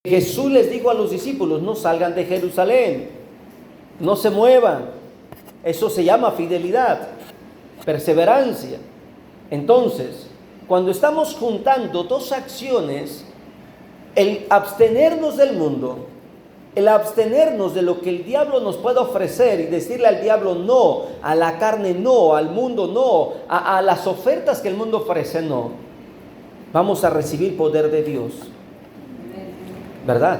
Jesús les dijo a los discípulos: no salgan de Jerusalén, no se muevan. Eso se llama fidelidad, perseverancia. Entonces, cuando estamos juntando dos acciones, el abstenernos del mundo, el abstenernos de lo que el diablo nos puede ofrecer y decirle al diablo no, a la carne no, al mundo no, a las ofertas que el mundo ofrece no, vamos a recibir poder de Dios, ¿verdad?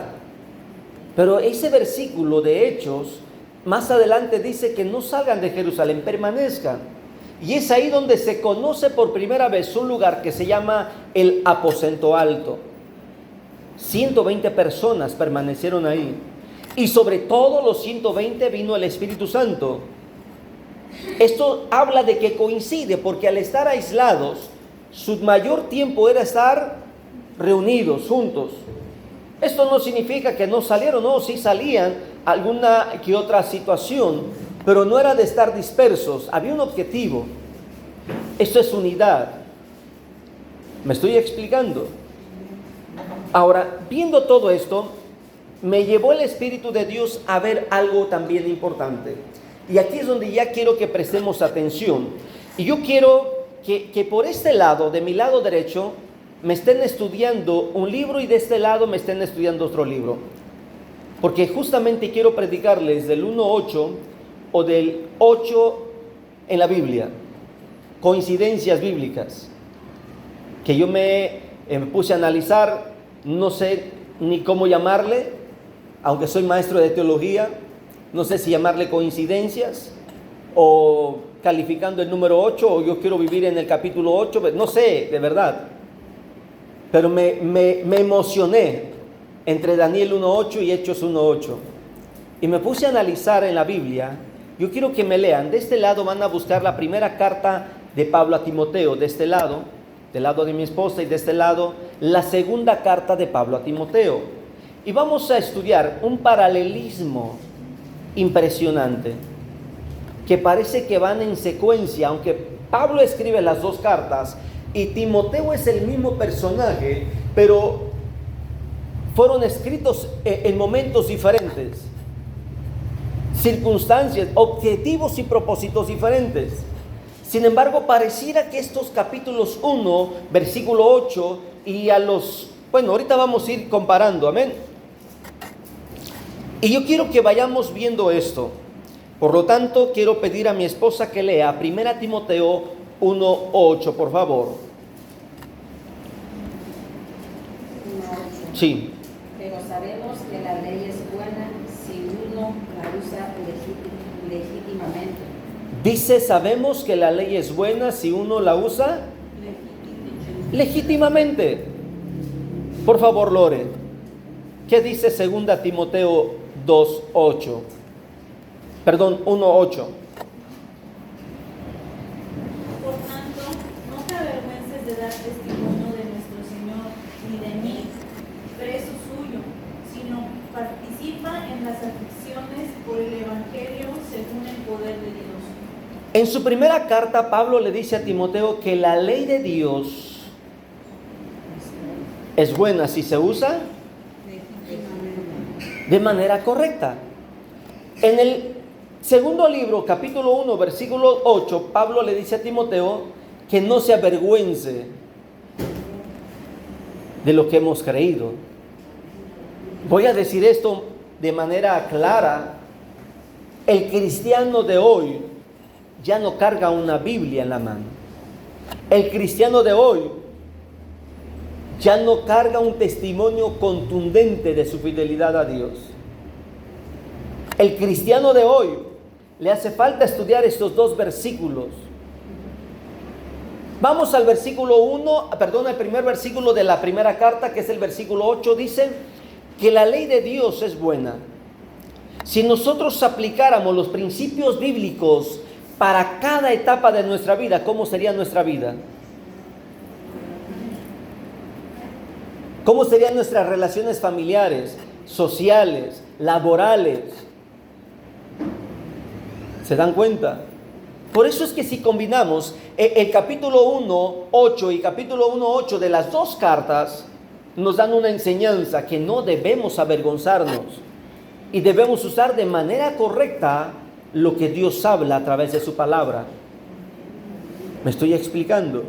Pero ese versículo de Hechos más adelante dice que no salgan de Jerusalén, permanezcan. Y es ahí donde se conoce por primera vez un lugar que se llama el aposento alto. 120 personas permanecieron ahí. Y sobre todos los 120 vino el Espíritu Santo. Esto habla de que coincide, porque al estar aislados, su mayor tiempo era estar reunidos, juntos. Esto no significa que no salieron, no, sí salían alguna que otra situación, pero no era de estar dispersos, había un objetivo. Esto es unidad. ¿Me estoy explicando? Ahora, viendo todo esto, me llevó el Espíritu de Dios a ver algo también importante. Y aquí es donde ya quiero que prestemos atención. Y yo quiero que por este lado, de mi lado derecho, me estén estudiando un libro y de este lado me estén estudiando otro libro. Porque justamente quiero predicarles del 1.8 o del 8 en la Biblia. Coincidencias bíblicas. Que yo me puse a analizar, no sé ni cómo llamarle, aunque soy maestro de teología, no sé si llamarle coincidencias o calificando el número 8 o yo quiero vivir en el capítulo 8, no sé, de verdad. Pero me emocioné entre Daniel 1.8 y Hechos 1.8. Y me puse a analizar en la Biblia. Yo quiero que me lean. De este lado van a buscar la primera carta de Pablo a Timoteo. De este lado, del lado de mi esposa, y de este lado, la segunda carta de Pablo a Timoteo. Y vamos a estudiar un paralelismo impresionante, que parece que van en secuencia, aunque Pablo escribe las dos cartas, y Timoteo es el mismo personaje, pero fueron escritos en momentos diferentes, circunstancias, objetivos y propósitos diferentes. Sin embargo, pareciera que estos capítulos 1, versículo 8, y ahorita vamos a ir comparando, amén. Y yo quiero que vayamos viendo esto. Por lo tanto, quiero pedir a mi esposa que lea 1 Timoteo 1.8, por favor. 1.8. Sí. Pero sabemos que la ley es buena si uno la usa legítimamente. Dice, sabemos que la ley es buena si uno la usa legítimamente. Por favor, Lore. ¿Qué dice 2 Timoteo 2.8? Perdón, 1.8. Por tanto, no te avergüences de dar testimonio de nuestro Señor ni de mí, preso suyo, sino participa en las aflicciones por el Evangelio según el poder de Dios. En su primera carta, Pablo le dice a Timoteo que la ley de Dios es buena si se usa de manera correcta. En el segundo libro, capítulo 1, versículo 8, Pablo le dice a Timoteo que no se avergüence de lo que hemos creído. Voy a decir esto de manera clara. El cristiano de hoy ya no carga una Biblia en la mano. El cristiano de hoy ya no carga un testimonio contundente de su fidelidad a Dios. El cristiano de hoy le hace falta estudiar estos dos versículos. Vamos al el primer versículo de la primera carta, que es el versículo 8, dice que la ley de Dios es buena. Si nosotros aplicáramos los principios bíblicos para cada etapa de nuestra vida, ¿cómo sería nuestra vida? ¿Cómo serían nuestras relaciones familiares, sociales, laborales? ¿Se dan cuenta? Por eso es que si combinamos el capítulo 1.8 y capítulo 1.8 de las dos cartas, nos dan una enseñanza que no debemos avergonzarnos y debemos usar de manera correcta lo que Dios habla a través de su palabra. ¿Me estoy explicando?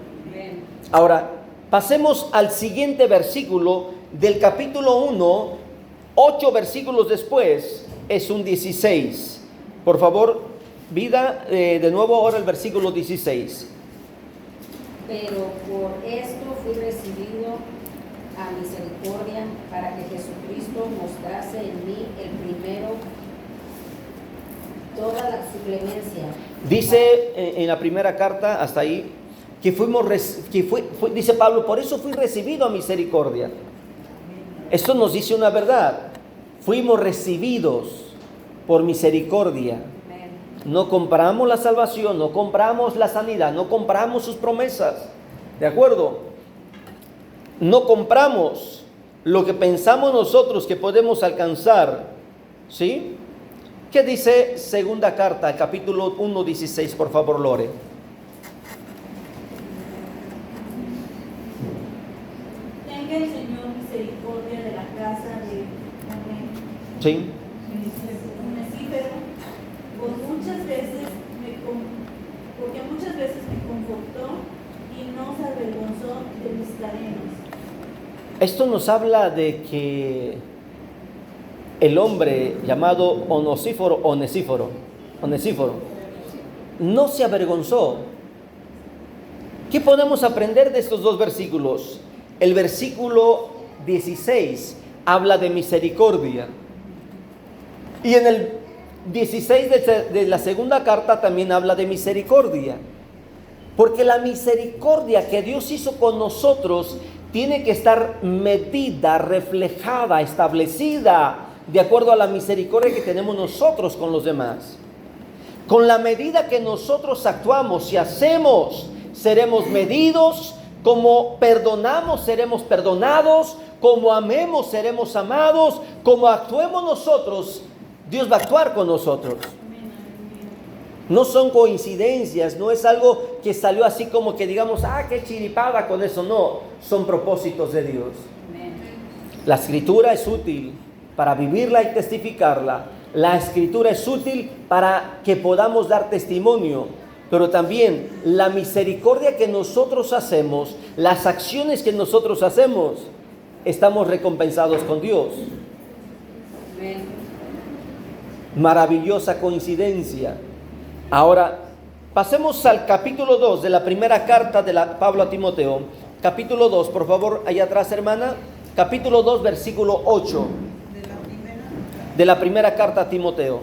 Ahora, pasemos al siguiente versículo del capítulo 1, 8 versículos después, es un 16. Por favor, vida, de nuevo ahora el versículo 16. Pero por esto fui recibido a misericordia, para que Jesucristo mostrase en mí el primero toda su clemencia. Dice en la primera carta, hasta ahí, dice Pablo, por eso fui recibido a misericordia. Esto nos dice una verdad. Fuimos recibidos por misericordia. No compramos la salvación, no compramos la sanidad, no compramos sus promesas. ¿De acuerdo? No compramos lo que pensamos nosotros que podemos alcanzar. ¿Sí? ¿Qué dice segunda carta, capítulo 1, 16? Por favor, Lore. Tenga el Señor misericordia de la casa de ¿Sí? Onesífero, porque muchas veces me confortó y no se avergonzó de mis cadenas. Esto nos habla de que el hombre llamado Onesíforo, no se avergonzó. ¿Qué podemos aprender de estos dos versículos? El versículo 16 habla de misericordia. Y en el 16 de la segunda carta también habla de misericordia. Porque la misericordia que Dios hizo con nosotros tiene que estar medida, reflejada, establecida de acuerdo a la misericordia que tenemos nosotros con los demás. Con la medida que nosotros actuamos y hacemos, seremos medidos. Como perdonamos, seremos perdonados. Como amemos, seremos amados. Como actuemos nosotros, Dios va a actuar con nosotros. No son coincidencias, no es algo que salió así como que digamos, qué chiripada con eso. No, son propósitos de Dios. La escritura es útil para vivirla y testificarla. La escritura es útil para que podamos dar testimonio. Pero también la misericordia que nosotros hacemos, las acciones que nosotros hacemos, estamos recompensados con Dios. Maravillosa coincidencia. Ahora, pasemos al capítulo 2 de la primera carta de Pablo a Timoteo. Capítulo 2, por favor, allá atrás, hermana. Capítulo 2, versículo 8. De la primera carta a Timoteo.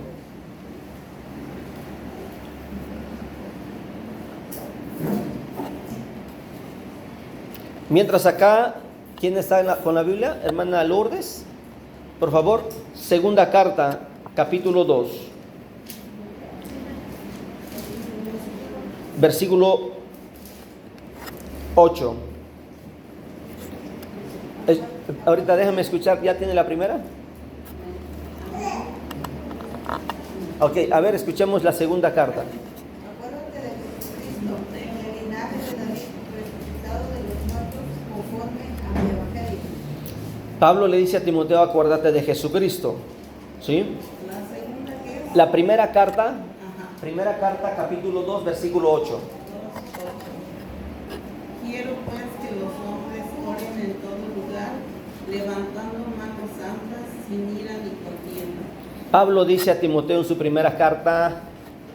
Mientras acá, ¿quién está con la Biblia? Hermana Lourdes, por favor. Segunda carta, capítulo 2. Versículo 8. Ahorita déjame escuchar, ¿ya tiene la primera? Ok, a ver, escuchemos la segunda carta. Acuérdate de Jesucristo, en el linaje de David, resucitado de los muertos, conforme a mi evangelio. Pablo le dice a Timoteo, acuérdate de Jesucristo. ¿Sí? La segunda que es... La primera carta, capítulo 2, versículo 8. Quiero pues que los hombres oren en todo lugar, levantando manos santas, sin ira ni contienda. Pablo dice a Timoteo en su primera carta,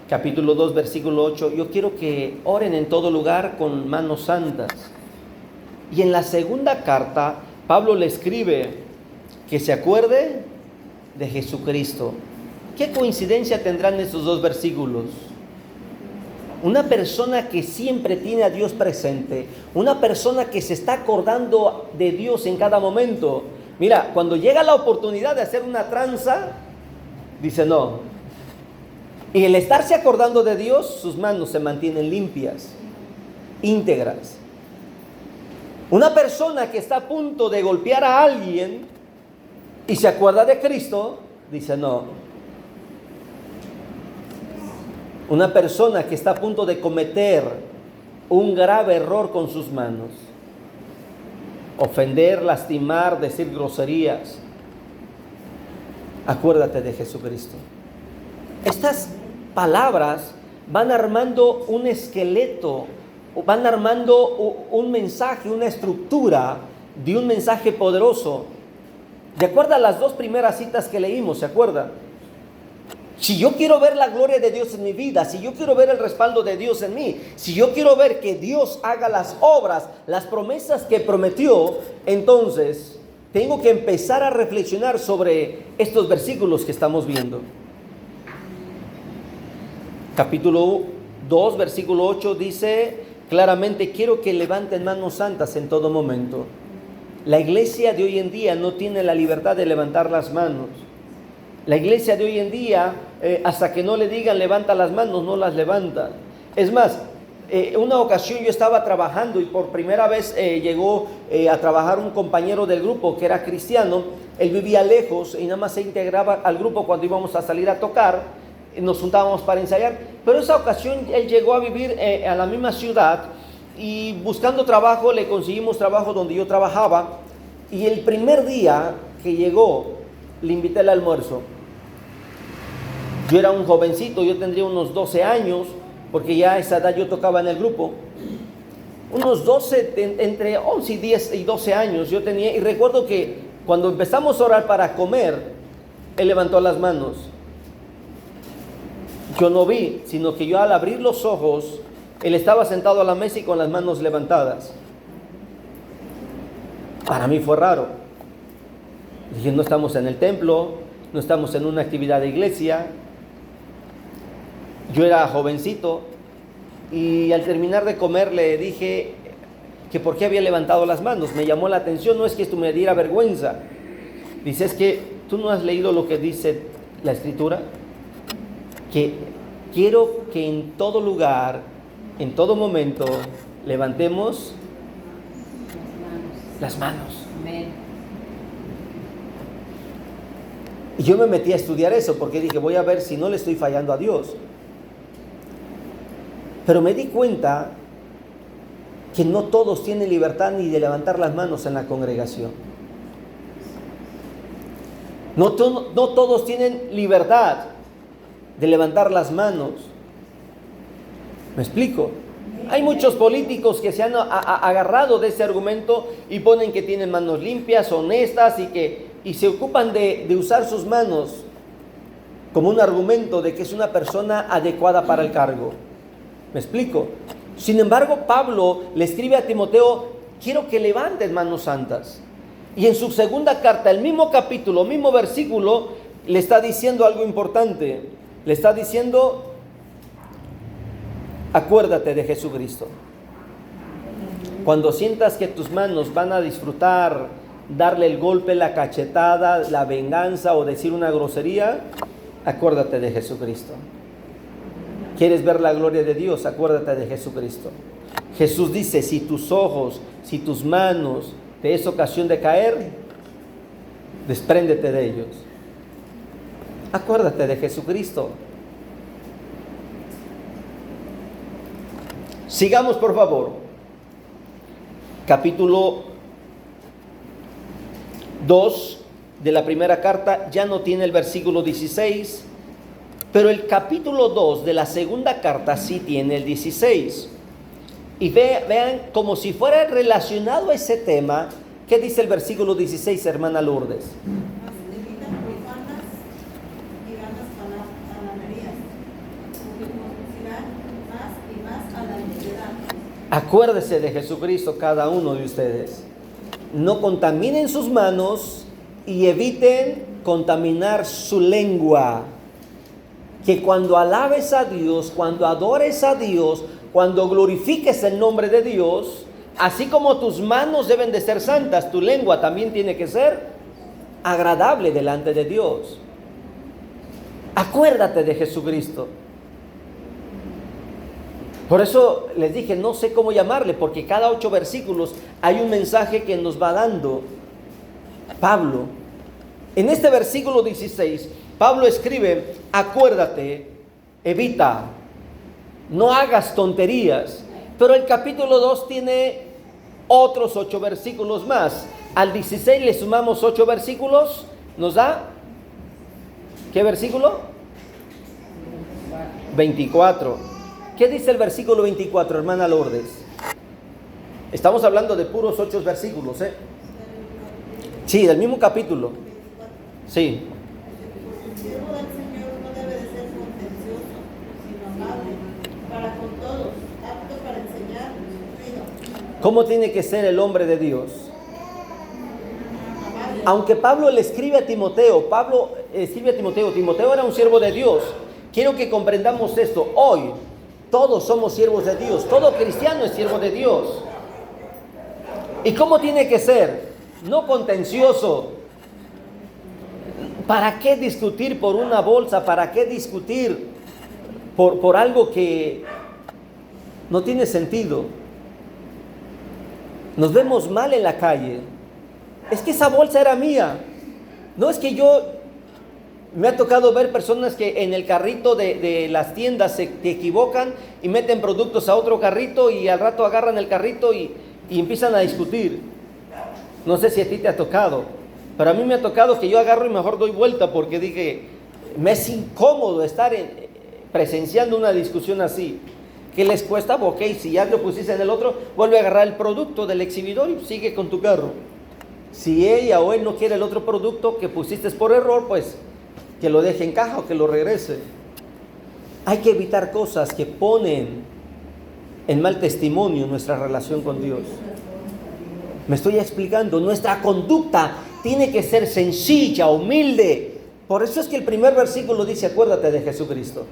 capítulo 2, versículo 8, yo quiero que oren en todo lugar con manos santas. Y en la segunda carta, Pablo le escribe que se acuerde de Jesucristo. ¿Qué coincidencia tendrán estos dos versículos? Una persona que siempre tiene a Dios presente, una persona que se está acordando de Dios en cada momento. Mira, cuando llega la oportunidad de hacer una tranza, dice no. Y el estarse acordando de Dios, sus manos se mantienen limpias, íntegras. Una persona que está a punto de golpear a alguien y se acuerda de Cristo, dice no. Una persona que está a punto de cometer un grave error con sus manos, ofender, lastimar, decir groserías. Acuérdate de Jesucristo. Estas palabras van armando un esqueleto, van armando un mensaje, una estructura de un mensaje poderoso. De acuerdo a las dos primeras citas que leímos, ¿se acuerdan? Si yo quiero ver la gloria de Dios en mi vida, si yo quiero ver el respaldo de Dios en mí, si yo quiero ver que Dios haga las obras, las promesas que prometió, entonces tengo que empezar a reflexionar sobre estos versículos que estamos viendo. Capítulo 2, versículo 8 dice claramente: quiero que levanten manos santas en todo momento. La iglesia de hoy en día no tiene la libertad de levantar las manos. La iglesia de hoy en día, hasta que no le digan levanta las manos, no las levanta. Es más, una ocasión yo estaba trabajando y por primera vez llegó a trabajar un compañero del grupo que era cristiano. Él vivía lejos y nada más se integraba al grupo cuando íbamos a salir a tocar. Nos juntábamos para ensayar. Pero esa ocasión él llegó a vivir a la misma ciudad y buscando trabajo le conseguimos trabajo donde yo trabajaba. Y el primer día que llegó le invité al almuerzo. Yo era un jovencito, yo tendría unos 12 años, porque ya a esa edad yo tocaba en el grupo. Unos 12, entre 11 y 10 y 12 años yo tenía. Y recuerdo que cuando empezamos a orar para comer, él levantó las manos. Yo no vi, sino que yo al abrir los ojos, él estaba sentado a la mesa y con las manos levantadas. Para mí fue raro. Dije, no estamos en el templo, no estamos en una actividad de iglesia. Yo era jovencito y al terminar de comer le dije que por qué había levantado las manos. Me llamó la atención, no es que esto me diera vergüenza. Dice, es que tú no has leído lo que dice la Escritura, que quiero que en todo lugar, en todo momento, levantemos las manos. Amén. Y yo me metí a estudiar eso porque dije, voy a ver si no le estoy fallando a Dios. Pero me di cuenta que no todos tienen libertad ni de levantar las manos en la congregación. No todos tienen libertad de levantar las manos. ¿Me explico? Hay muchos políticos que se han agarrado de ese argumento y ponen que tienen manos limpias, honestas y se ocupan de usar sus manos como un argumento de que es una persona adecuada para el cargo. ¿Me explico? Sin embargo, Pablo le escribe a Timoteo, quiero que levantes manos santas. Y en su segunda carta, el mismo capítulo, mismo versículo, le está diciendo algo importante. Le está diciendo, acuérdate de Jesucristo. Cuando sientas que tus manos van a disfrutar darle el golpe, la cachetada, la venganza o decir una grosería, acuérdate de Jesucristo. ¿Quieres ver la gloria de Dios? Acuérdate de Jesucristo. Jesús dice, si tus ojos, si tus manos te es ocasión de caer, despréndete de ellos. Acuérdate de Jesucristo. Sigamos, por favor. Capítulo 2 de la primera carta ya no tiene el versículo 16, pero el capítulo 2 de la segunda carta sí tiene el 16. Y vean, como si fuera relacionado a ese tema, ¿qué dice el versículo 16, hermana Lourdes? Acuérdese de Jesucristo cada uno de ustedes. No contaminen sus manos y eviten contaminar su lengua. Que cuando alabes a Dios, cuando adores a Dios, cuando glorifiques el nombre de Dios, así como tus manos deben de ser santas, tu lengua también tiene que ser agradable delante de Dios. Acuérdate de Jesucristo. Por eso les dije, no sé cómo llamarle, porque cada 8 versículos hay un mensaje que nos va dando Pablo. En este versículo 16, Pablo escribe, acuérdate, evita, no hagas tonterías. Pero el capítulo 2 tiene otros 8 versículos más. Al 16 le sumamos 8 versículos, nos da, ¿qué versículo? 24. ¿Qué dice el versículo 24, hermana Lourdes? Estamos hablando de puros 8 versículos, ¿eh? Sí, del mismo capítulo. Sí. El siervo del Señor no debe de ser contencioso, sino amable, para con todos, apto para enseñar, instruido. ¿Cómo tiene que ser el hombre de Dios? Aunque Pablo le escribe a Timoteo, Timoteo era un siervo de Dios. Quiero que comprendamos esto. Hoy todos somos siervos de Dios, todo cristiano es siervo de Dios. ¿Y cómo tiene que ser? No contencioso. ¿Para qué discutir por una bolsa? ¿Para qué discutir por algo que no tiene sentido? Nos vemos mal en la calle. Es que esa bolsa era mía. No, es que me ha tocado ver personas que en el carrito de las tiendas se equivocan y meten productos a otro carrito y al rato agarran el carrito y empiezan a discutir. No sé si a ti te ha tocado, pero a mí me ha tocado que yo agarro y mejor doy vuelta porque dije, me es incómodo estar presenciando una discusión así. ¿Qué les cuesta? Ok, si ya lo pusiste en el otro, vuelve a agarrar el producto del exhibidor y sigue con tu carro. Si ella o él no quiere el otro producto que pusiste por error, pues que lo deje en caja o que lo regrese. Hay que evitar cosas que ponen en mal testimonio nuestra relación con Dios. Me estoy explicando, nuestra conducta tiene que ser sencilla, humilde. Por eso es que el primer versículo dice, acuérdate de Jesucristo.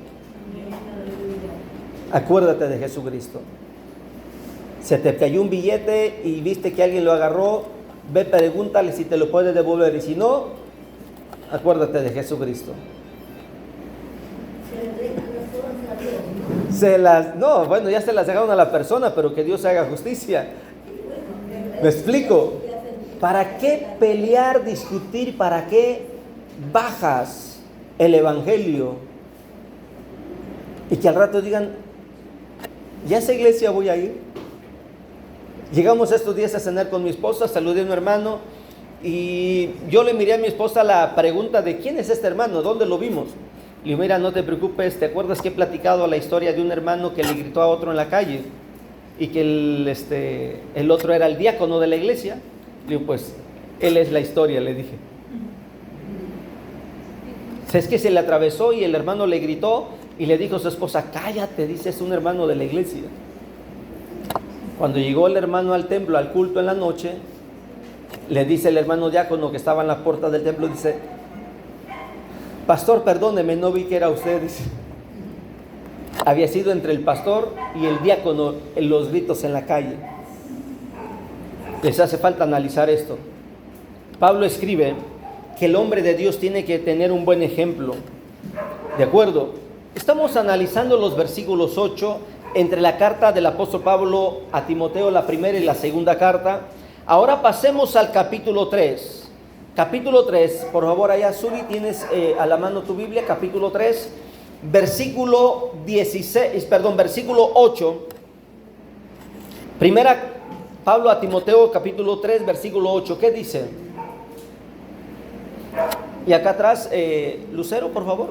Acuérdate de Jesucristo. Se te cayó un billete y viste que alguien lo agarró, ve, pregúntale si te lo puede devolver, y si no, acuérdate de Jesucristo. Ya se las dejaron a la persona, pero que Dios haga justicia. ¿Me explico? ¿Para qué pelear, discutir? ¿Para qué bajas el evangelio? Y que al rato digan, ¿ya a esa iglesia voy a ir? Llegamos estos días a cenar con mi esposa, saludé a un hermano y yo le miré a mi esposa la pregunta de ¿quién es este hermano? ¿Dónde lo vimos? Le digo, mira, no te preocupes, ¿te acuerdas que he platicado la historia de un hermano que le gritó a otro en la calle? Y que el otro era el diácono de la iglesia. Le digo, pues, él es la historia, le dije. Es que se le atravesó y el hermano le gritó y le dijo a su esposa, cállate, dice, es un hermano de la iglesia. Cuando llegó el hermano al templo, al culto en la noche, le dice el hermano diácono que estaba en la puerta del templo, dice, pastor, perdóneme, no vi que era usted. Dice. Había sido entre el pastor y el diácono en los gritos en la calle. Les hace falta analizar esto. Pablo escribe que el hombre de Dios tiene que tener un buen ejemplo. ¿De acuerdo? Estamos analizando los versículos 8 entre la carta del apóstol Pablo a Timoteo, la primera y la segunda carta. Ahora pasemos al capítulo 3. Capítulo 3, por favor, allá Subi, tienes a la mano tu Biblia, capítulo 3, versículo 8. Primera, Pablo a Timoteo, capítulo 3, versículo 8. ¿Qué dice? Y acá atrás, Lucero, por favor.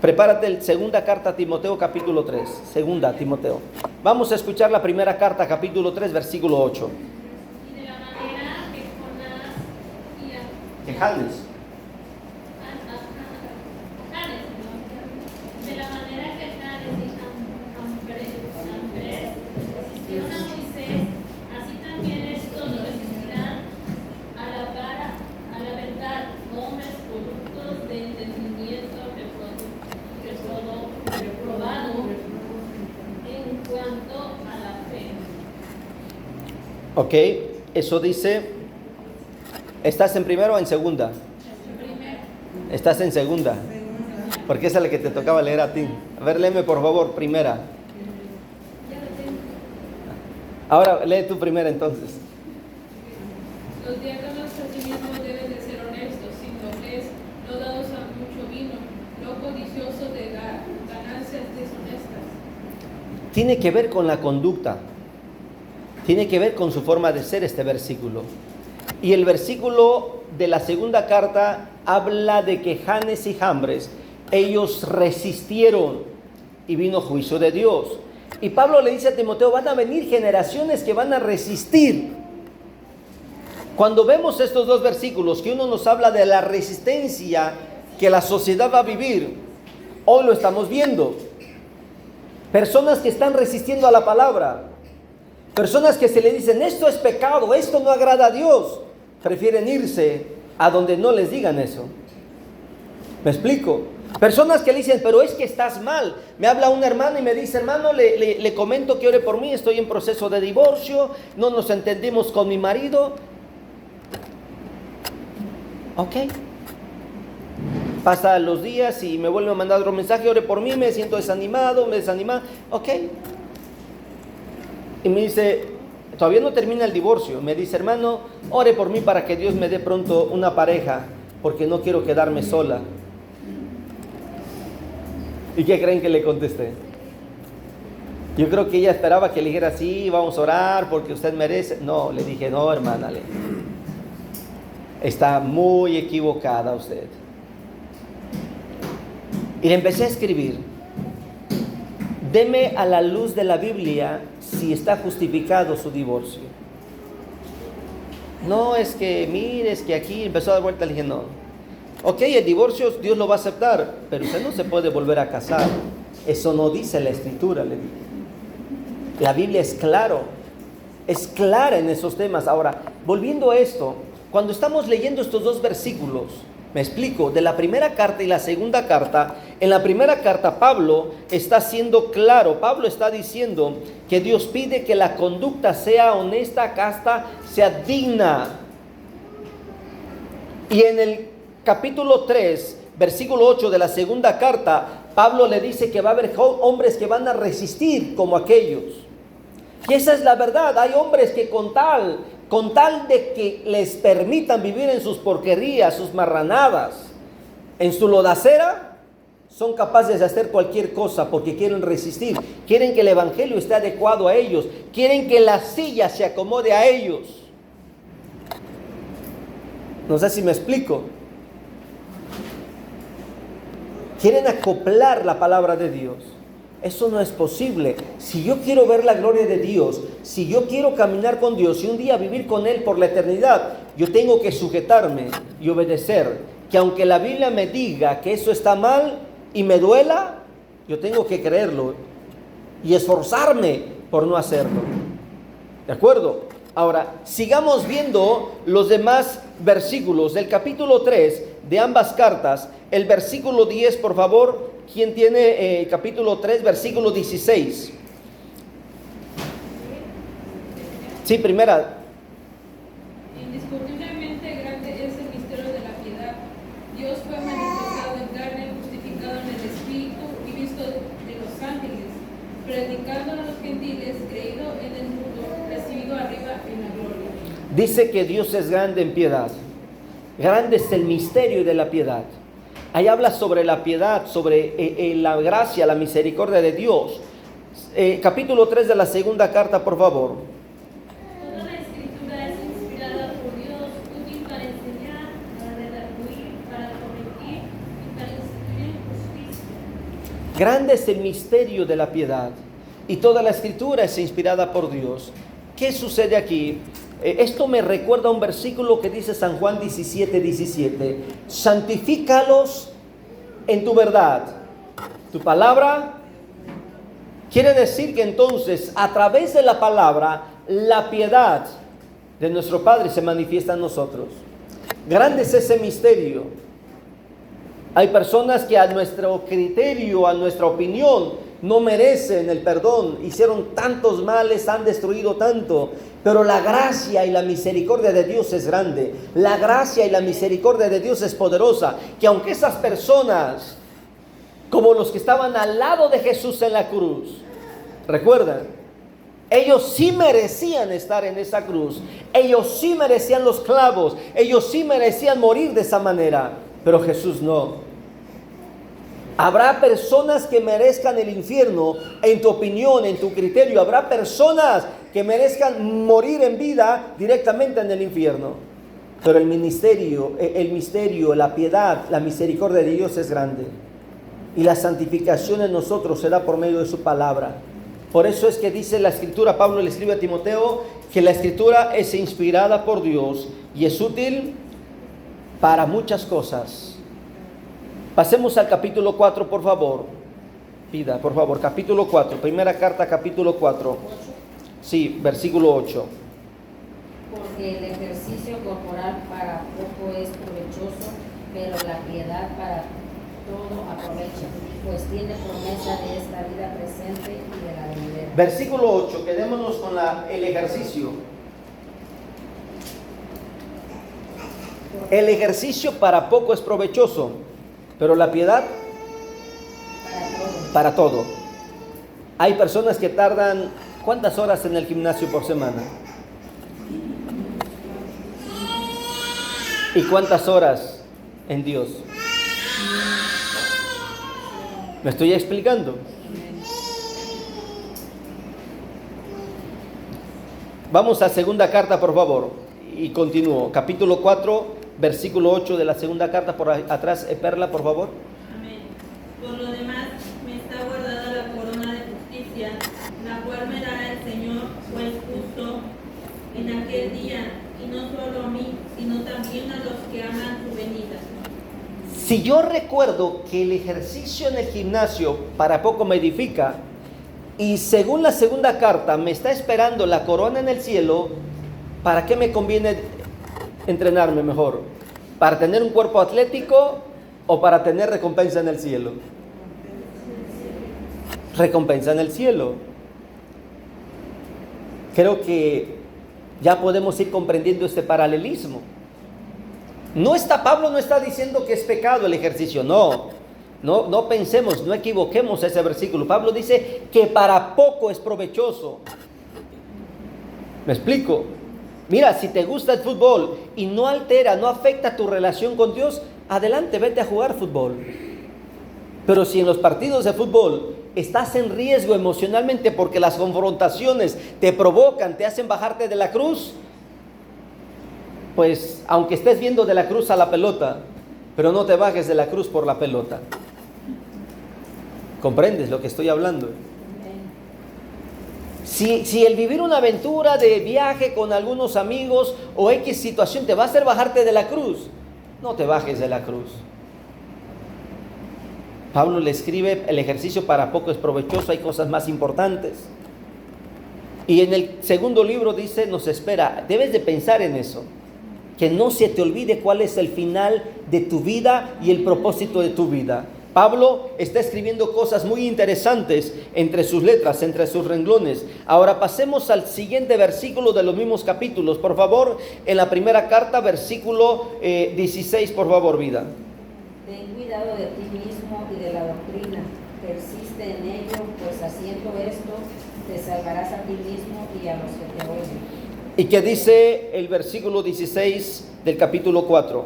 Prepárate, segunda carta a Timoteo, capítulo 3. Segunda a Timoteo. Vamos a escuchar la primera carta, capítulo 3, versículo 8. Y de la manera que Jonás y Que Janes. De la manera que Janes y Jambres resistieron a Moisés, así también estos resistirán a la verdad, hombres productos de entendimiento reprobado en cuanto a la fe. Ok, eso dice, ¿estás en primera o en segunda? Primero. Estás en segunda, porque esa es la que te tocaba leer a ti. A ver, léeme por favor, primera. Ahora lee tú primera entonces. Los diáconos asimismo deben de ser honestos, sin doblez, no dados a mucho vino, no codiciosos de ganancias deshonestas. Tiene que ver con la conducta. Tiene que ver con su forma de ser este versículo. Y el versículo de la segunda carta habla de que Janes y Jambres, ellos resistieron y vino juicio de Dios. Y Pablo le dice a Timoteo, van a venir generaciones que van a resistir. Cuando vemos estos dos versículos, que uno nos habla de la resistencia que la sociedad va a vivir, hoy lo estamos viendo. Personas que están resistiendo a la palabra. Personas que se le dicen, esto es pecado, esto no agrada a Dios. Prefieren irse a donde no les digan eso. ¿Me explico? Personas que le dicen, pero es que estás mal. Me habla un hermano y me dice, hermano, le comento que ore por mí, estoy en proceso de divorcio, no nos entendimos con mi marido. Ok. Pasa los días y me vuelve a mandar otro mensaje, ore por mí, me siento desanimado, me desanima. Ok. Y me dice, todavía no termina el divorcio. Me dice, hermano, ore por mí para que Dios me dé pronto una pareja, porque no quiero quedarme sola. ¿Y qué creen que le contesté? Yo creo que ella esperaba que le dijera, sí, vamos a orar porque usted merece. No, le dije, no, hermana, está muy equivocada usted. Y le empecé a escribir, deme a la luz de la Biblia si está justificado su divorcio. No, es que, mire, es que aquí empezó a dar vuelta. Le dije, no. Ok, el divorcio Dios lo va a aceptar, pero usted no se puede volver a casar. Eso no dice la Escritura, le dije. La Biblia es clara en esos temas. Ahora, volviendo a esto, cuando estamos leyendo estos dos versículos, me explico, de la primera carta y la segunda carta, en la primera carta Pablo está siendo claro, Pablo está diciendo que Dios pide que la conducta sea honesta, casta, sea digna. Y en el capítulo 3, versículo 8 de la segunda carta, Pablo le dice que va a haber hombres que van a resistir como aquellos. Y esa es la verdad, hay hombres que con tal de que les permitan vivir en sus porquerías, sus marranadas, en su lodacera, son capaces de hacer cualquier cosa porque quieren resistir, quieren que el evangelio esté adecuado a ellos, quieren que la silla se acomode a ellos. No sé si me explico. Quieren acoplar la palabra de Dios. Eso no es posible. Si yo quiero ver la gloria de Dios, si yo quiero caminar con Dios y un día vivir con Él por la eternidad, yo tengo que sujetarme y obedecer. Que aunque la Biblia me diga que eso está mal y me duela, yo tengo que creerlo y esforzarme por no hacerlo. ¿De acuerdo? Ahora, sigamos viendo los demás versículos del capítulo 3 de ambas cartas. El versículo 10, por favor. ¿Quién tiene capítulo 3, versículo 16? Sí, primera. Indiscutiblemente grande es el misterio de la piedad. Dios fue manifestado en carne, justificado en el Espíritu y visto de los ángeles, predicando a los gentiles, creído en el mundo, recibido arriba en la gloria. Dice que Dios es grande en piedad. Grande es el misterio de la piedad. Ahí habla sobre la piedad, sobre la gracia, la misericordia de Dios. Capítulo 3 de la segunda carta, por favor. Toda la Escritura es inspirada por Dios, útil para enseñar, para redarguir, para corregir y para instruir en justicia. Grande es el misterio de la piedad. Y toda la Escritura es inspirada por Dios. ¿Qué sucede aquí? Esto me recuerda a un versículo que dice San Juan 17:17. Santifícalos en tu verdad. Tu palabra quiere decir que entonces a través de la palabra la piedad de nuestro Padre se manifiesta en nosotros. Grande es ese misterio. Hay personas que a nuestro criterio, a nuestra opinión, no merecen el perdón, hicieron tantos males, han destruido tanto, pero la gracia y la misericordia de Dios es grande. La gracia y la misericordia de Dios es poderosa, que aunque esas personas, como los que estaban al lado de Jesús en la cruz, recuerdan, ellos sí merecían estar en esa cruz, ellos sí merecían los clavos, ellos sí merecían morir de esa manera, pero Jesús no. Habrá personas que merezcan el infierno en tu opinión, en tu criterio. Habrá personas que merezcan morir en vida directamente en el infierno. Pero el misterio, la piedad, la misericordia de Dios es grande. Y la santificación en nosotros se da por medio de su palabra. Por eso es que dice la Escritura, Pablo le escribe a Timoteo, que la Escritura es inspirada por Dios y es útil para muchas cosas. Pasemos al capítulo 4, por favor. Pida, por favor, capítulo 4, primera carta, capítulo 4. Sí, versículo 8. Porque el ejercicio corporal para poco es provechoso, pero la piedad para todo aprovecha, pues tiene promesa de esta vida presente y de la venidera. Versículo 8, quedémonos con el ejercicio. El ejercicio para poco es provechoso, pero la piedad para todo. Hay personas que tardan, ¿cuántas horas en el gimnasio por semana? ¿Y cuántas horas en Dios? ¿Me estoy explicando? Vamos a segunda carta, por favor, y continúo. Capítulo 4, versículo 8 de la segunda carta, por atrás, Perla, por favor. Amén. Por lo demás, me está guardada la corona de justicia, la cual me dará el Señor, juez justo, en aquel día, y no solo a mí, sino también a los que aman su venida. Si yo recuerdo que el ejercicio en el gimnasio para poco me edifica, y según la segunda carta me está esperando la corona en el cielo, ¿para qué me conviene entrenarme mejor? ¿Para tener un cuerpo atlético o para tener recompensa en el cielo? Recompensa en el cielo. Creo que ya podemos ir comprendiendo este paralelismo. Pablo no está diciendo que es pecado el ejercicio, no pensemos, no equivoquemos ese versículo. Pablo dice que para poco es provechoso. ¿Me explico? Mira, si te gusta el fútbol y no altera, no afecta tu relación con Dios, adelante, vete a jugar fútbol. Pero si en los partidos de fútbol estás en riesgo emocionalmente porque las confrontaciones te provocan, te hacen bajarte de la cruz, pues aunque estés viendo de la cruz a la pelota, pero no te bajes de la cruz por la pelota. ¿Comprendes lo que estoy hablando? Si el vivir una aventura de viaje con algunos amigos o X situación te va a hacer bajarte de la cruz, no te bajes de la cruz. Pablo le escribe, el ejercicio para poco es provechoso, hay cosas más importantes. Y en el segundo libro dice, nos espera, debes de pensar en eso, que no se te olvide cuál es el final de tu vida y el propósito de tu vida. Pablo está escribiendo cosas muy interesantes entre sus letras, entre sus renglones. Ahora pasemos al siguiente versículo de los mismos capítulos, por favor, en la primera carta, versículo 16, por favor, vida. Ten cuidado de ti mismo y de la doctrina, persiste en ello, pues haciendo esto te salvarás a ti mismo y a los que te oyen. ¿Y qué dice el versículo 16 del capítulo 4?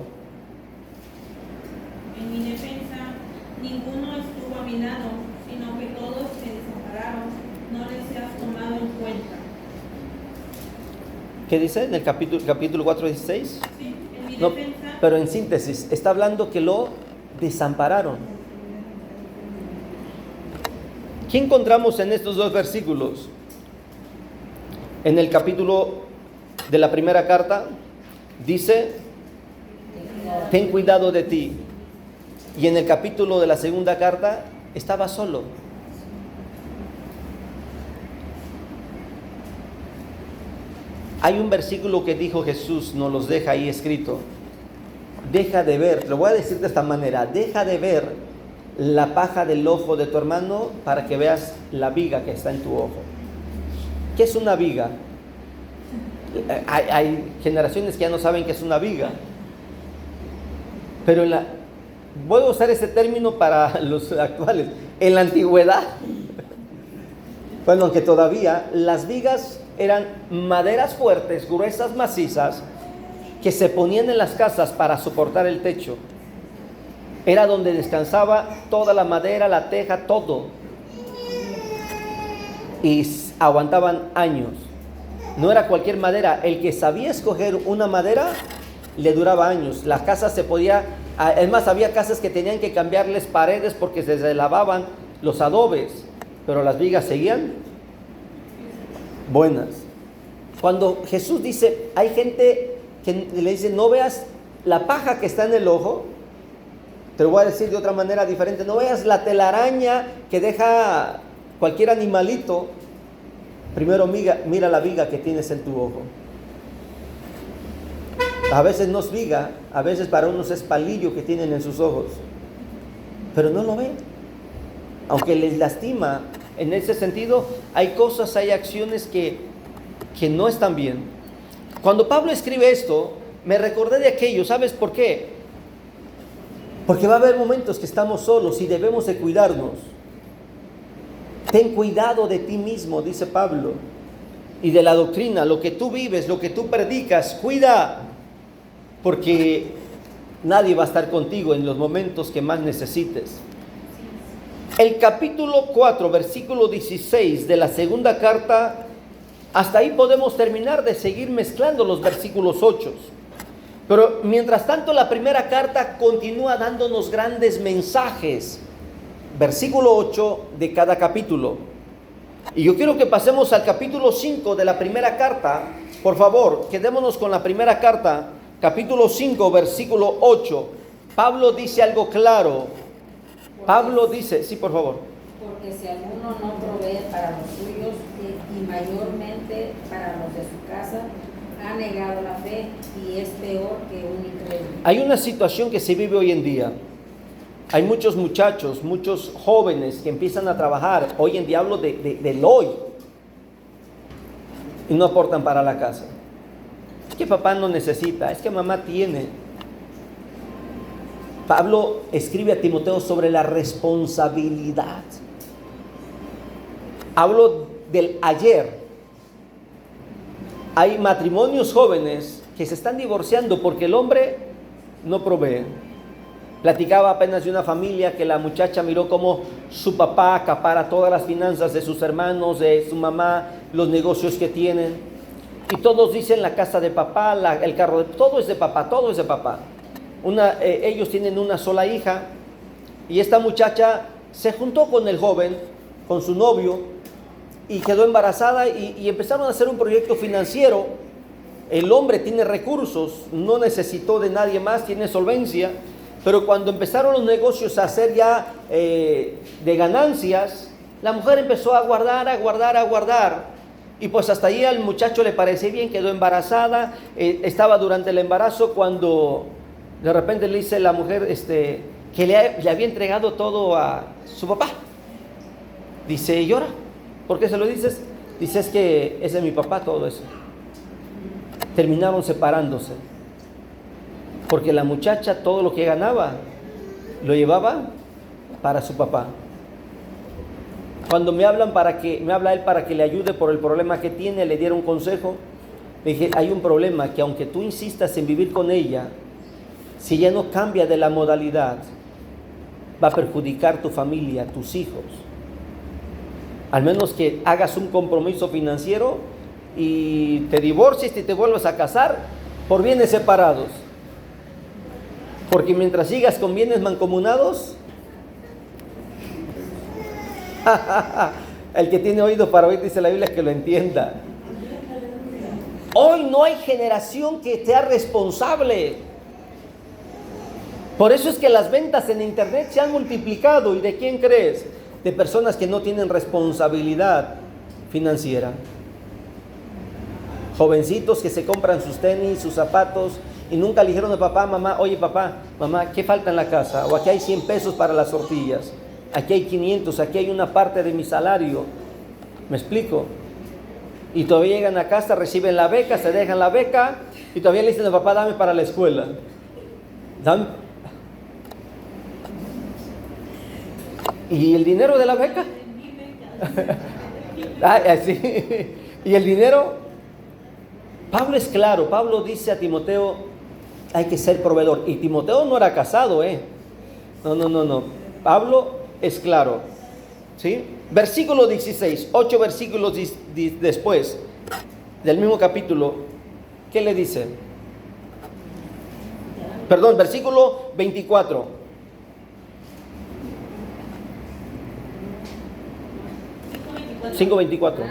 En mi defensa, ninguno estuvo a mi lado, sino que todos me desampararon, no les has tomado en cuenta. ¿Qué dice en el capítulo 4, 16? Sí, en mi No, defensa, pero en síntesis, está hablando que lo desampararon. ¿Qué encontramos en estos dos versículos? En el capítulo de la primera carta dice, ten cuidado de ti. Y en el capítulo de la segunda carta estaba solo. Hay un versículo que dijo Jesús, nos los deja ahí escrito. Deja de ver, lo voy a decir de esta manera, deja de ver la paja del ojo de tu hermano para que veas la viga que está en tu ojo. ¿Qué es una viga? Hay generaciones que ya no saben qué es una viga. Pero voy a usar ese término para los actuales. En la antigüedad, bueno, aunque todavía las vigas eran maderas fuertes, gruesas, macizas, que se ponían en las casas para soportar el techo. Era donde descansaba toda la madera, la teja, todo. Y aguantaban años. No era cualquier madera. El que sabía escoger una madera le duraba años. Las casas se podía, es más, había casas que tenían que cambiarles paredes porque se deslavaban los adobes, pero las vigas seguían buenas. Cuando Jesús dice, hay gente que le dice, no veas la paja que está en el ojo, te lo voy a decir de otra manera diferente, no veas la telaraña que deja cualquier animalito, primero mira la viga que tienes en tu ojo. A veces no es viga, a veces para unos es palillo que tienen en sus ojos, pero no lo ven, aunque les lastima. En ese sentido, hay cosas, hay acciones que no están bien. Cuando Pablo escribe esto, me recordé de aquello. ¿Sabes por qué? Porque va a haber momentos que estamos solos y debemos de cuidarnos. Ten cuidado de ti mismo, dice Pablo, y de la doctrina, lo que tú vives, lo que tú predicas, cuida, porque nadie va a estar contigo en los momentos que más necesites. El capítulo 4, versículo 16 de la segunda carta, hasta ahí podemos terminar de seguir mezclando los versículos 8. Pero mientras tanto la primera carta continúa dándonos grandes mensajes. Versículo 8 de cada capítulo. Y yo quiero que pasemos al capítulo 5 de la primera carta. Por favor, quedémonos con la primera carta, capítulo 5, versículo 8. Pablo dice algo claro. Pablo dice, sí, por favor. Porque si alguno no provee para los suyos y mayormente para los de su casa, ha negado la fe y es peor que un incrédulo. Hay una situación que se vive hoy en día. Hay muchos muchachos, muchos jóvenes que empiezan a trabajar. Hoy en día hablo del hoy. Y no aportan para la casa. Es que papá no necesita, es que mamá tiene. Pablo escribe a Timoteo sobre la responsabilidad. Hablo del ayer. Hay matrimonios jóvenes que se están divorciando porque el hombre no provee. Platicaba apenas de una familia que la muchacha miró cómo su papá acapara todas las finanzas de sus hermanos, de su mamá, los negocios que tienen. Y todos dicen la casa de papá, el carro, todo es de papá, todo es de papá. Ellos tienen una sola hija y esta muchacha se juntó con el joven, con su novio, y quedó embarazada y empezaron a hacer un proyecto financiero. El hombre tiene recursos, no necesitó de nadie más, tiene solvencia, pero cuando empezaron los negocios a hacer ya de ganancias, la mujer empezó a guardar, y pues hasta ahí al muchacho le parecía bien, quedó embarazada, estaba durante el embarazo cuando de repente le dice la mujer que le había entregado todo a su papá. Dice, ¿y ahora? ¿Por qué se lo dices? Dice, es que ese es mi papá, todo eso. Terminaron separándose. Porque la muchacha todo lo que ganaba lo llevaba para su papá. Cuando me habla él para que le ayude por el problema que tiene, le diera un consejo. Le dije, hay un problema que aunque tú insistas en vivir con ella, si ella no cambia de la modalidad, va a perjudicar tu familia, tus hijos. Al menos que hagas un compromiso financiero y te divorcies y te vuelvas a casar por bienes separados. Porque mientras sigas con bienes mancomunados, el que tiene oído para oír, dice la Biblia, que lo entienda. Hoy no hay generación que sea responsable. Por eso es que las ventas en internet se han multiplicado. ¿Y de quién crees? De personas que no tienen responsabilidad financiera. Jovencitos que se compran sus tenis, sus zapatos y nunca le dijeron a papá, mamá, oye papá, mamá, ¿qué falta en la casa? O aquí hay 100 pesos para las tortillas, aquí hay 500, aquí hay una parte de mi salario. ¿Me explico? Y todavía llegan a casa, reciben la beca, se dejan la beca y todavía le dicen a papá, dame para la escuela. Dame. ¿Y el dinero de la beca? Así. ¿Y el dinero? Pablo es claro. Pablo dice a Timoteo, hay que ser proveedor. Y Timoteo no era casado, No. Pablo es claro. ¿Sí? Versículo 16, 8 versículos después. del mismo capítulo, ¿qué le dice? Perdón, versículo 24. 5:24.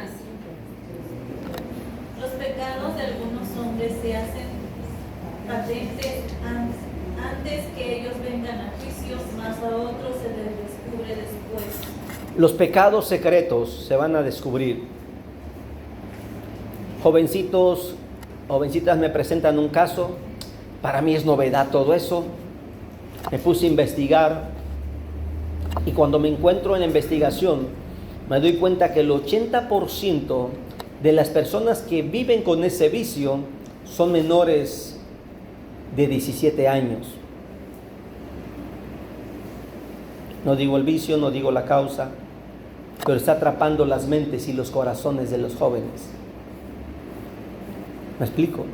Los pecados de algunos hombres se hacen patentes antes que ellos vengan a juicio, mas a otros se les descubre después. Los pecados secretos se van a descubrir. Jovencitos, jovencitas me presentan un caso. Para mí es novedad todo eso. Me puse a investigar y cuando me encuentro en la investigación me doy cuenta que el 80% de las personas que viven con ese vicio son menores de 17 años. No digo el vicio, no digo la causa, pero está atrapando las mentes y los corazones de los jóvenes. ¿Me explico?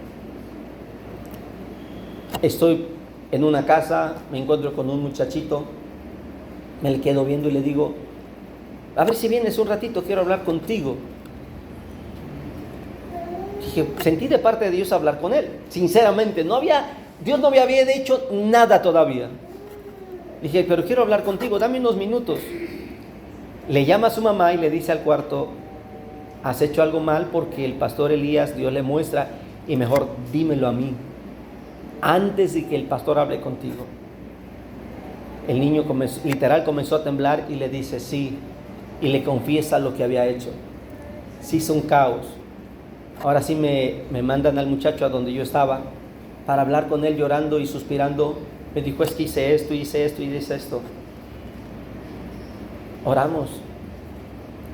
Estoy en una casa, me encuentro con un muchachito, me le quedo viendo y le digo, a ver si vienes un ratito, quiero hablar contigo. Dije, sentí de parte de Dios hablar con él, sinceramente, Dios no me había hecho nada todavía. Dije, pero quiero hablar contigo, dame unos minutos. Le llama a su mamá y le dice al cuarto, has hecho algo mal porque el pastor Elías, Dios le muestra, y mejor dímelo a mí, antes de que el pastor hable contigo. El niño comenzó a temblar y le dice sí, y le confiesa lo que había hecho. Sí, hizo un caos. Ahora sí me mandan al muchacho a donde yo estaba para hablar con él llorando y suspirando. Me dijo, es que hice esto y hice esto. Oramos.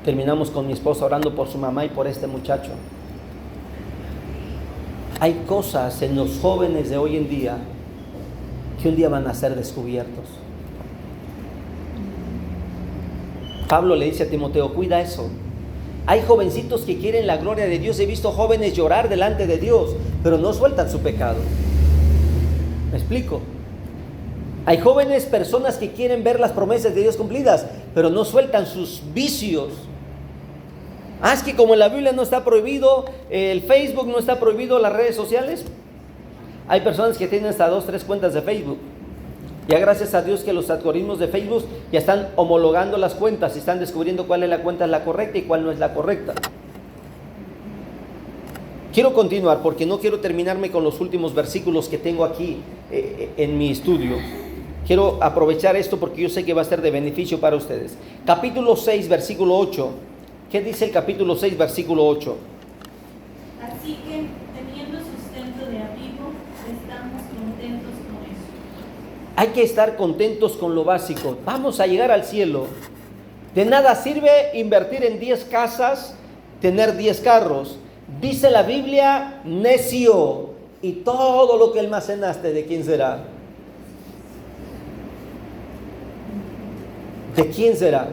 Terminamos con mi esposa orando por su mamá y por este muchacho. Hay cosas en los jóvenes de hoy en día que un día van a ser descubiertos. Pablo le dice a Timoteo, cuida eso. Hay jovencitos que quieren la gloria de Dios. He visto jóvenes llorar delante de Dios, pero no sueltan su pecado. ¿Me explico? Hay jóvenes personas que quieren ver las promesas de Dios cumplidas, pero no sueltan sus vicios. Es que como en la Biblia no está prohibido, el Facebook no está prohibido, las redes sociales. Hay personas que tienen hasta 2, 3 cuentas de Facebook. Ya gracias a Dios que los algoritmos de Facebook ya están homologando las cuentas y están descubriendo cuál es la cuenta la correcta y cuál no es la correcta. Quiero continuar porque no quiero terminarme con los últimos versículos que tengo aquí en mi estudio. Quiero aprovechar esto porque yo sé que va a ser de beneficio para ustedes. Capítulo 6, versículo 8. ¿Qué dice el capítulo 6, versículo 8? Así que, teniendo sustento de abrigo, estamos contentos con eso. Hay que estar contentos con lo básico. Vamos a llegar al cielo. De nada sirve invertir en 10 casas, tener 10 carros. Dice la Biblia, necio, y todo lo que almacenaste, ¿de quién será? ¿De quién será?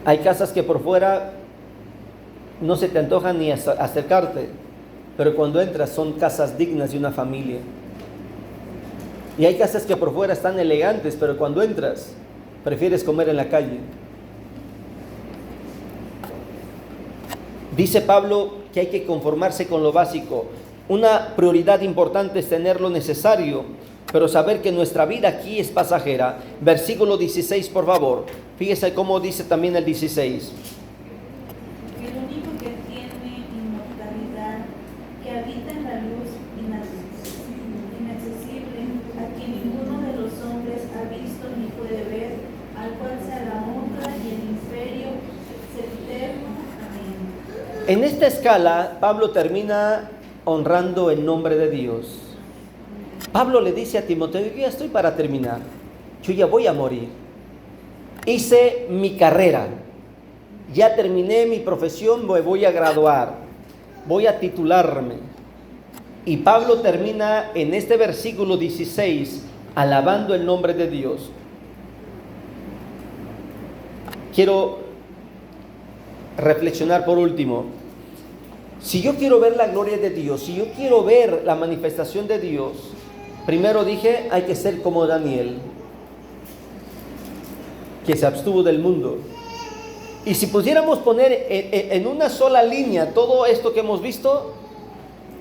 Hay casas que por fuera no se te antojan ni acercarte, pero cuando entras son casas dignas de una familia. Y hay casas que por fuera están elegantes, pero cuando entras prefieres comer en la calle. Dice Pablo que hay que conformarse con lo básico. Una prioridad importante es tener lo necesario, pero saber que nuestra vida aquí es pasajera. Versículo 16, por favor. Fíjese cómo dice también el 16. El único que tiene inmortalidad, que habita en la luz inaccesible, a quien ninguno de los hombres ha visto ni puede ver, al cual sea la honra y el imperio eterno. Amén. En esta escala, Pablo termina honrando el nombre de Dios. Pablo le dice a Timoteo, yo ya estoy para terminar, yo ya voy a morir. Hice mi carrera, ya terminé mi profesión, me voy a graduar, voy a titularme. Y Pablo termina en este versículo 16 alabando el nombre de Dios. Quiero reflexionar por último. Si yo quiero ver la gloria de Dios, si yo quiero ver la manifestación de Dios, primero dije, hay que ser como Daniel, que se abstuvo del mundo. Y si pudiéramos poner en una sola línea todo esto que hemos visto,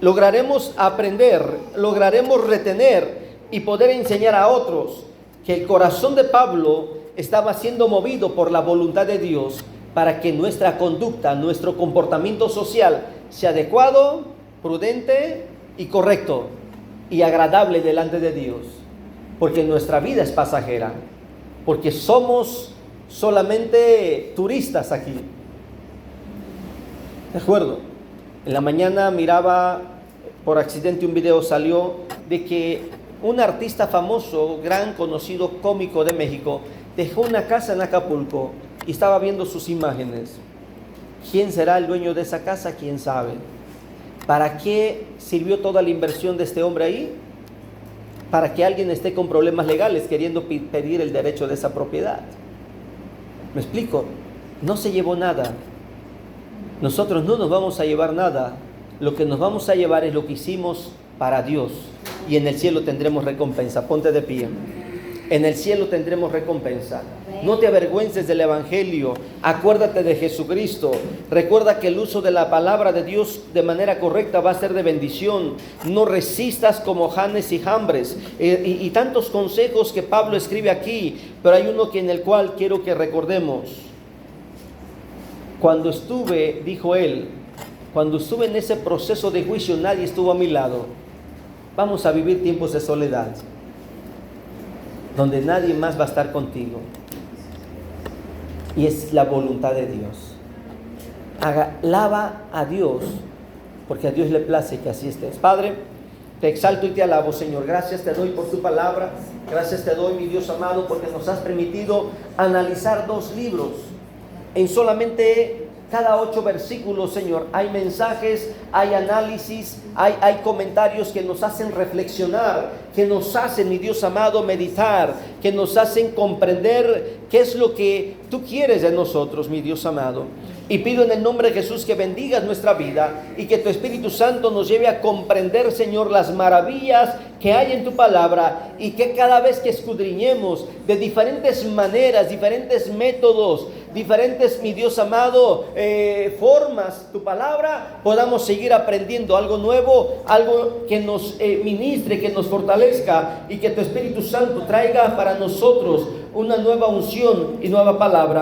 lograremos aprender, lograremos retener y poder enseñar a otros que el corazón de Pablo estaba siendo movido por la voluntad de Dios para que nuestra conducta, nuestro comportamiento social sea adecuado, prudente y correcto y agradable delante de Dios. Porque nuestra vida es pasajera, porque somos solamente turistas aquí. ¿De acuerdo? En la mañana miraba, por accidente un video salió de que un artista famoso, gran conocido cómico de México, dejó una casa en Acapulco y estaba viendo sus imágenes. ¿Quién será el dueño de esa casa? ¿Quién sabe? ¿Para qué sirvió toda la inversión de este hombre ahí? Para que alguien esté con problemas legales queriendo pedir el derecho de esa propiedad. ¿Me explico? No se llevó nada. Nosotros no nos vamos a llevar nada. Lo que nos vamos a llevar es lo que hicimos para Dios. Y en el cielo tendremos recompensa. Ponte de pie. En el cielo tendremos recompensa. No te avergüences del Evangelio. Acuérdate de Jesucristo. Recuerda que el uso de la palabra de Dios de manera correcta va a ser de bendición. No resistas como Janes y Jambres. Y tantos consejos que Pablo escribe aquí. Pero hay uno en el cual quiero que recordemos. Cuando estuve, dijo él, cuando estuve en ese proceso de juicio, nadie estuvo a mi lado. Vamos a vivir tiempos de soledad, donde nadie más va a estar contigo. Y es la voluntad de Dios. Alaba a Dios, porque a Dios le place que así estés. Padre, te exalto y te alabo, Señor. Gracias te doy por tu palabra. Gracias te doy, mi Dios amado, porque nos has permitido analizar 2 libros. En solamente cada 8 versículos, Señor, hay mensajes, hay análisis, hay comentarios que nos hacen reflexionar, que nos hacen, mi Dios amado, meditar, que nos hacen comprender qué es lo que tú quieres de nosotros, mi Dios amado. Y pido en el nombre de Jesús que bendigas nuestra vida y que tu Espíritu Santo nos lleve a comprender, Señor, las maravillas que hay en tu palabra, y que cada vez que escudriñemos de diferentes maneras, diferentes métodos, diferentes, mi Dios amado, formas tu palabra, podamos seguir aprendiendo algo nuevo, algo que nos ministre, que nos fortalezca, y que tu Espíritu Santo traiga para nosotros una nueva unción y nueva palabra.